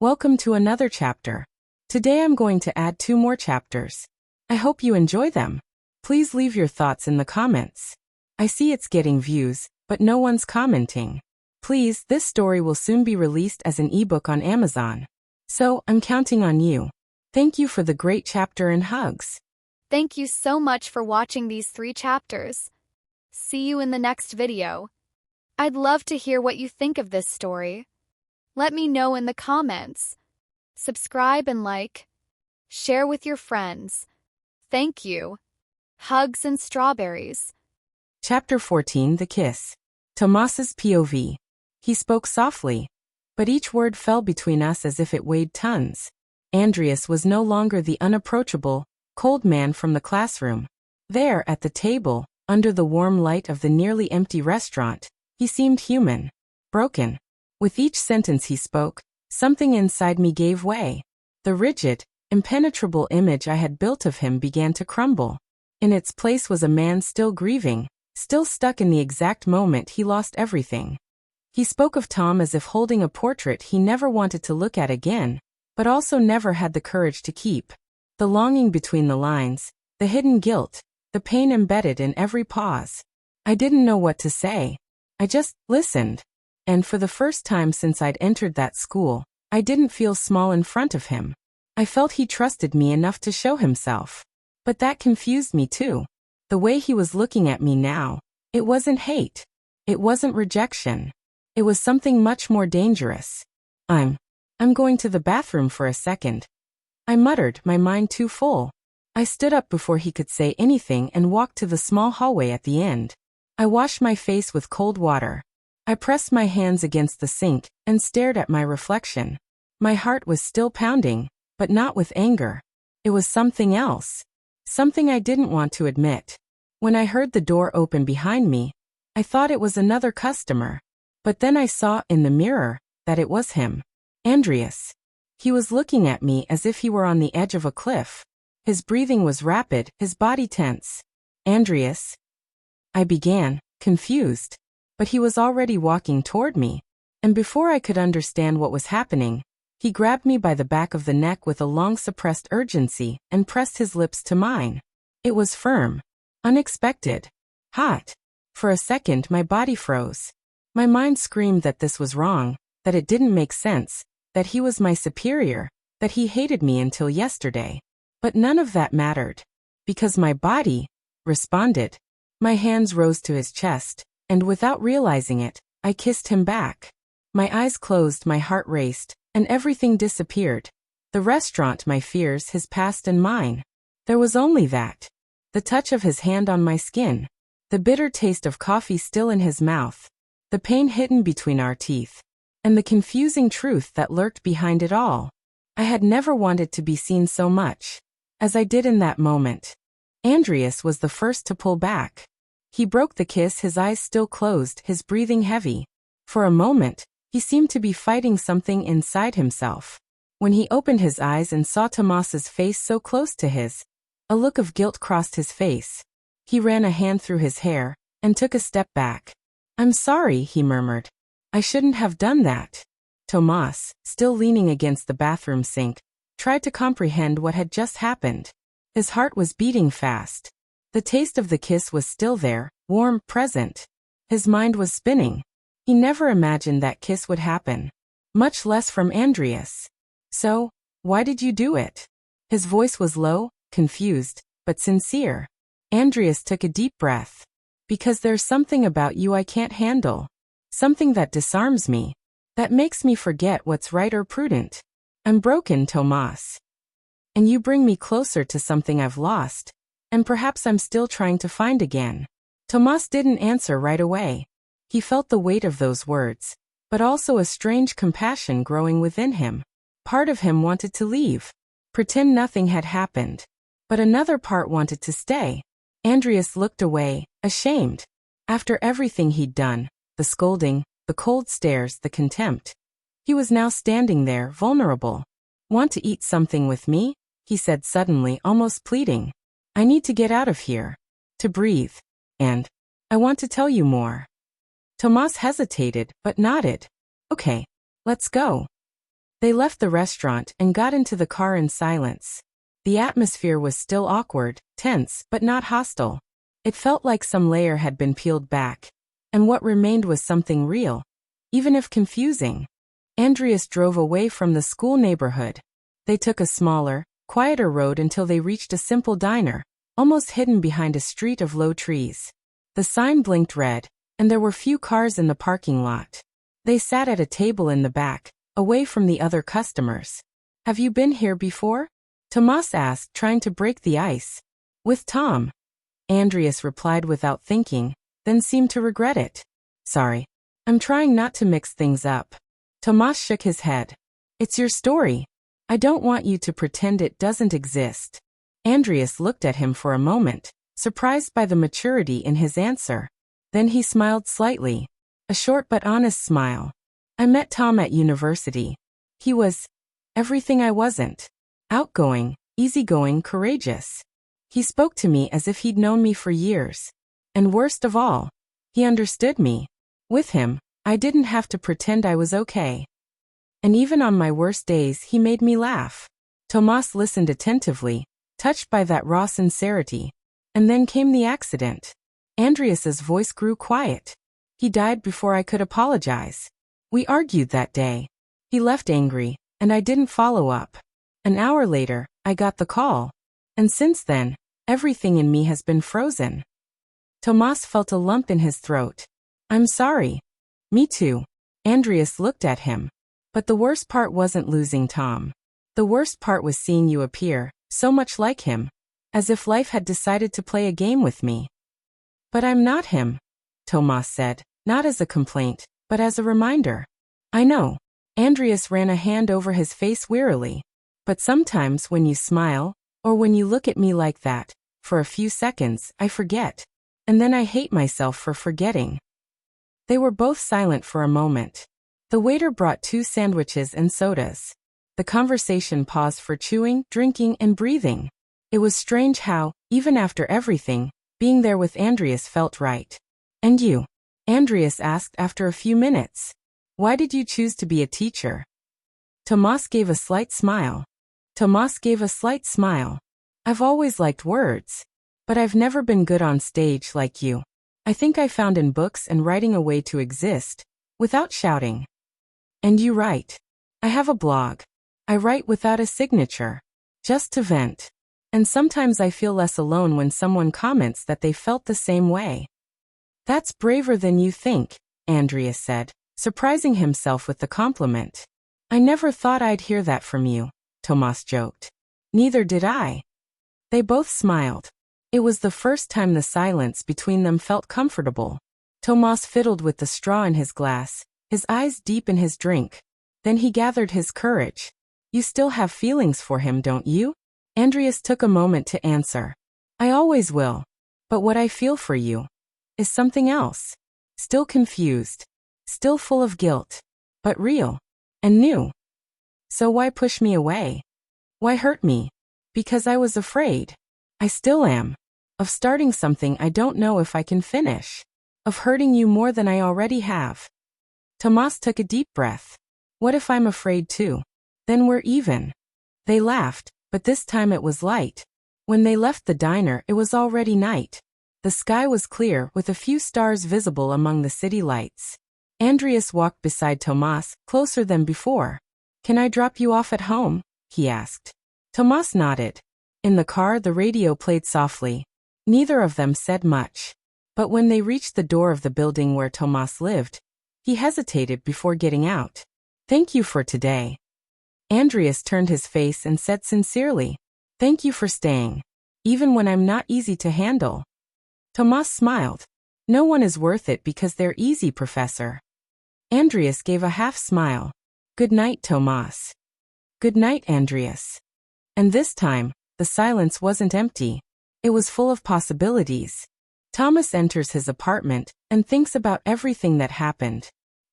Welcome to another chapter. Today I'm going to add 2 more chapters. I hope you enjoy them. Please leave your thoughts in the comments. I see it's getting views, but no one's commenting. Please, this story will soon be released as an ebook on Amazon. So, I'm counting on you. Thank you for the great chapter and hugs. Thank you so much for watching these 3 chapters. See you in the next video. I'd love to hear what you think of this story. Let me know in the comments. Subscribe and like. Share with your friends. Thank you. Hugs and strawberries. Chapter 14, The Kiss. Tomas's POV. He spoke softly, but each word fell between us as if it weighed tons. Andreas was no longer the unapproachable, cold man from the classroom. There, at the table, under the warm light of the nearly empty restaurant, he seemed human. Broken. With each sentence he spoke, something inside me gave way. The rigid, impenetrable image I had built of him began to crumble. In its place was a man still grieving, still stuck in the exact moment he lost everything. He spoke of Tom as if holding a portrait he never wanted to look at again, but also never had the courage to keep. The longing between the lines, the hidden guilt, the pain embedded in every pause. I didn't know what to say. I just listened. And for the first time since I'd entered that school, I didn't feel small in front of him. I felt he trusted me enough to show himself. But that confused me too. The way he was looking at me now, it wasn't hate. It wasn't rejection. It was something much more dangerous. I'm going to the bathroom for a second. I muttered, my mind too full. I stood up before he could say anything and walked to the small hallway at the end. I washed my face with cold water. I pressed my hands against the sink and stared at my reflection. My heart was still pounding, but not with anger. It was something else. Something I didn't want to admit. When I heard the door open behind me, I thought it was another customer. But then I saw in the mirror that it was him. Andreas. He was looking at me as if he were on the edge of a cliff. His breathing was rapid, his body tense. Andreas. I began, confused. But he was already walking toward me. And before I could understand what was happening, he grabbed me by the back of the neck with a long-suppressed urgency and pressed his lips to mine. It was firm. Unexpected. Hot. For a second my body froze. My mind screamed that this was wrong, that it didn't make sense, that he was my superior, that he hated me until yesterday. But none of that mattered. Because my body responded. My hands rose to his chest, and without realizing it, I kissed him back. My eyes closed, my heart raced, and everything disappeared. The restaurant, my fears, his past and mine. There was only that. The touch of his hand on my skin. The bitter taste of coffee still in his mouth. The pain hidden between our teeth. And the confusing truth that lurked behind it all. I had never wanted to be seen so much as I did in that moment. Andreas was the first to pull back. He broke the kiss, his eyes still closed, his breathing heavy. For a moment, he seemed to be fighting something inside himself. When he opened his eyes and saw Tomas's face so close to his, a look of guilt crossed his face. He ran a hand through his hair and took a step back. I'm sorry, he murmured. I shouldn't have done that. Tomas, still leaning against the bathroom sink, tried to comprehend what had just happened. His heart was beating fast. The taste of the kiss was still there, warm, present. His mind was spinning. He never imagined that kiss would happen. Much less from Andreas. So, why did you do it? His voice was low, confused, but sincere. Andreas took a deep breath. Because there's something about you I can't handle. Something that disarms me. That makes me forget what's right or prudent. I'm broken, Tomas. And you bring me closer to something I've lost. And perhaps I'm still trying to find again. Tomas didn't answer right away. He felt the weight of those words, but also a strange compassion growing within him. Part of him wanted to leave, pretend nothing had happened. But another part wanted to stay. Andreas looked away, ashamed. After everything he'd done, the scolding, the cold stares, the contempt. He was now standing there, vulnerable. Want to eat something with me? He said suddenly, almost pleading. I need to get out of here. To breathe. And I want to tell you more. Tomas hesitated, but nodded. Okay, let's go. They left the restaurant and got into the car in silence. The atmosphere was still awkward, tense, but not hostile. It felt like some layer had been peeled back, and what remained was something real, even if confusing. Andreas drove away from the school neighborhood. They took a smaller, quieter road until they reached a simple diner, almost hidden behind a street of low trees. The sign blinked red, and there were few cars in the parking lot. They sat at a table in the back, away from the other customers. "Have you been here before?" Tomas asked, trying to break the ice. "With Tom." Andreas replied without thinking, then seemed to regret it. "Sorry. I'm trying not to mix things up." Tomas shook his head. "It's your story. I don't want you to pretend it doesn't exist." Andreas looked at him for a moment, surprised by the maturity in his answer. Then he smiled slightly, a short but honest smile. "I met Tom at university. He was everything I wasn't. Outgoing, easygoing, courageous. He spoke to me as if he'd known me for years. And worst of all, he understood me. With him, I didn't have to pretend I was okay. And even on my worst days he made me laugh." Tomas listened attentively, touched by that raw sincerity. And then came the accident. Andreas's voice grew quiet. "He died before I could apologize. We argued that day. He left angry, and I didn't follow up. An hour later, I got the call. And since then, everything in me has been frozen." Tomas felt a lump in his throat. "I'm sorry." "Me too." Andreas looked at him. "But the worst part wasn't losing Tom. The worst part was seeing you appear, so much like him, as if life had decided to play a game with me." "But I'm not him," Tomas said, not as a complaint, but as a reminder. "I know." Andreas ran a hand over his face wearily. "But sometimes when you smile, or when you look at me like that, for a few seconds, I forget. And then I hate myself for forgetting." They were both silent for a moment. The waiter brought 2 sandwiches and sodas. The conversation paused for chewing, drinking, and breathing. It was strange how, even after everything, being there with Andreas felt right. "And you?" Andreas asked after a few minutes. "Why did you choose to be a teacher?" Tomas gave a slight smile. "I've always liked words. But I've never been good on stage like you. I think I found in books and writing a way to exist, without shouting." "And you write?" "I have a blog. I write without a signature, just to vent. And sometimes I feel less alone when someone comments that they felt the same way." "That's braver than you think," Andreas said, surprising himself with the compliment. "I never thought I'd hear that from you," Tomas joked. "Neither did I." They both smiled. It was the first time the silence between them felt comfortable. Tomas fiddled with the straw in his glass, his eyes deep in his drink. Then he gathered his courage. "You still have feelings for him, don't you?" Andreas took a moment to answer. "I always will. But what I feel for you is something else. Still confused. Still full of guilt. But real. And new. So why push me away? Why hurt me? Because I was afraid. I still am. Of starting something I don't know if I can finish. Of hurting you more than I already have." Tomas took a deep breath. "What if I'm afraid too? Then we're even." They laughed, but this time it was light. When they left the diner, it was already night. The sky was clear, with a few stars visible among the city lights. Andreas walked beside Tomas, closer than before. "Can I drop you off at home?" he asked. Tomas nodded. In the car, the radio played softly. Neither of them said much. But when they reached the door of the building where Tomas lived, he hesitated before getting out. "Thank you for today." Andreas turned his face and said sincerely, "Thank you for staying, even when I'm not easy to handle." Tomas smiled. "No one is worth it because they're easy, Professor." Andreas gave a half smile. "Good night, Tomas." "Good night, Andreas." And this time, the silence wasn't empty. It was full of possibilities. Thomas enters his apartment and thinks about everything that happened.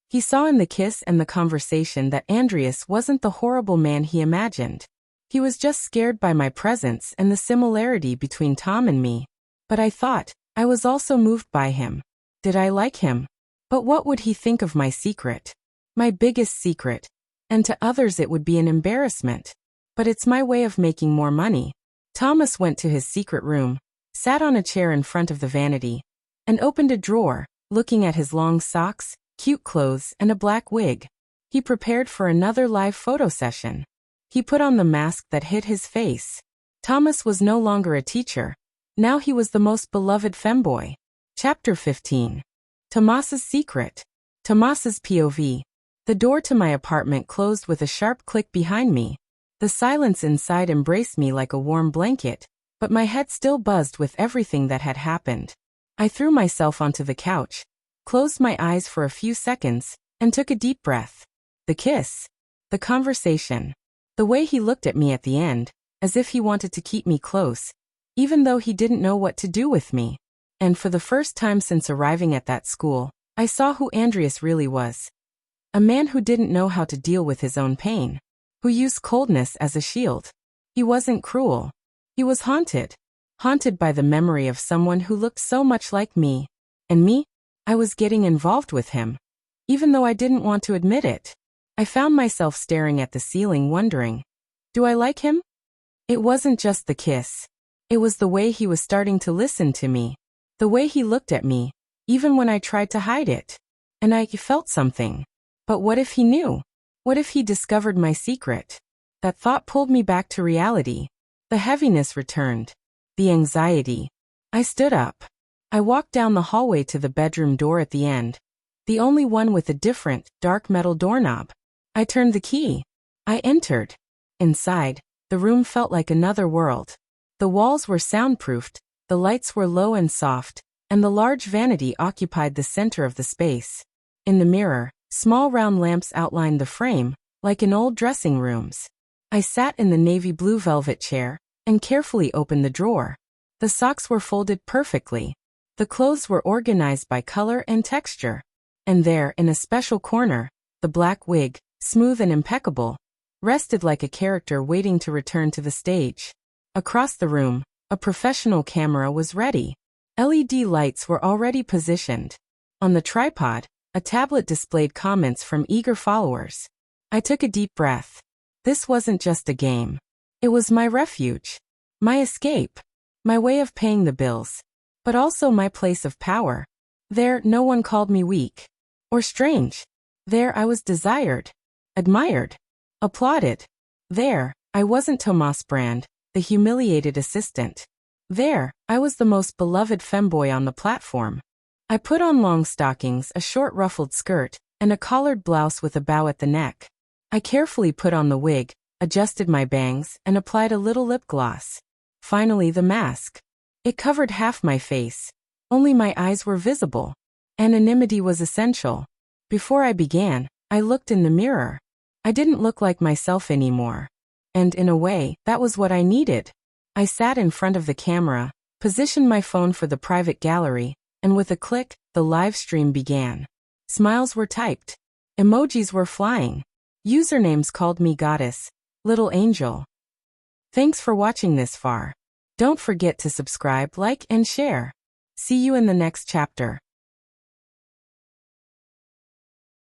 He saw in the kiss and the conversation that Andreas wasn't the horrible man he imagined. He was just scared by my presence and the similarity between Tom and me. But I thought, I was also moved by him. Did I like him? But what would he think of my secret? My biggest secret. and to others it would be an embarrassment. But it's my way of making more money. Thomas went to his secret room, sat on a chair in front of the vanity, and opened a drawer, looking at his long socks, cute clothes, and a black wig. He prepared for another live photo session. He put on the mask that hid his face. Thomas was no longer a teacher. Now he was the most beloved femboy. Chapter 15. Tomas's Secret. Tomas's POV. The door to my apartment closed with a sharp click behind me. The silence inside embraced me like a warm blanket, but my head still buzzed with everything that had happened. I threw myself onto the couch, closed my eyes for a few seconds, and took a deep breath. The kiss. The conversation. The way he looked at me at the end, as if he wanted to keep me close, even though he didn't know what to do with me. And for the first time since arriving at that school, I saw who Andreas really was. A man who didn't know how to deal with his own pain, who used coldness as a shield. He wasn't cruel. He was haunted. Haunted by the memory of someone who looked so much like me. And me? I was getting involved with him. Even though I didn't want to admit it. I found myself staring at the ceiling wondering, do I like him? It wasn't just the kiss. It was the way he was starting to listen to me. The way he looked at me, even when I tried to hide it. And I felt something. But what if he knew? What if he discovered my secret? That thought pulled me back to reality. The heaviness returned. The anxiety. I stood up. I walked down the hallway to the bedroom door at the end. The only one with a different, dark metal doorknob. I turned the key. I entered. Inside, the room felt like another world. The walls were soundproofed, the lights were low and soft, and the large vanity occupied the center of the space. In the mirror, small round lamps outlined the frame, like in old dressing rooms. I sat in the navy blue velvet chair, and carefully opened the drawer. The socks were folded perfectly. The clothes were organized by color and texture. And there, in a special corner, the black wig, smooth and impeccable, rested like a character waiting to return to the stage. Across the room, a professional camera was ready. LED lights were already positioned. On the tripod, a tablet displayed comments from eager followers. I took a deep breath. This wasn't just a game. It was my refuge. My escape. My way of paying the bills. But also my place of power. There, no one called me weak. Or strange. There, I was desired. Admired. Applauded. There, I wasn't Tomas Brand, the humiliated assistant. There, I was the most beloved femboy on the platform. I put on long stockings, a short ruffled skirt, and a collared blouse with a bow at the neck. I carefully put on the wig, adjusted my bangs, and applied a little lip gloss. Finally, the mask. It covered half my face. Only my eyes were visible. Anonymity was essential. Before I began, I looked in the mirror. I didn't look like myself anymore. And in a way, that was what I needed. I sat in front of the camera, positioned my phone for the private gallery, and with a click, the live stream began. Smiles were typed. Emojis were flying. Usernames called me goddess, little angel. Thanks for watching this far. Don't forget to subscribe, like, and share. See you in the next chapter.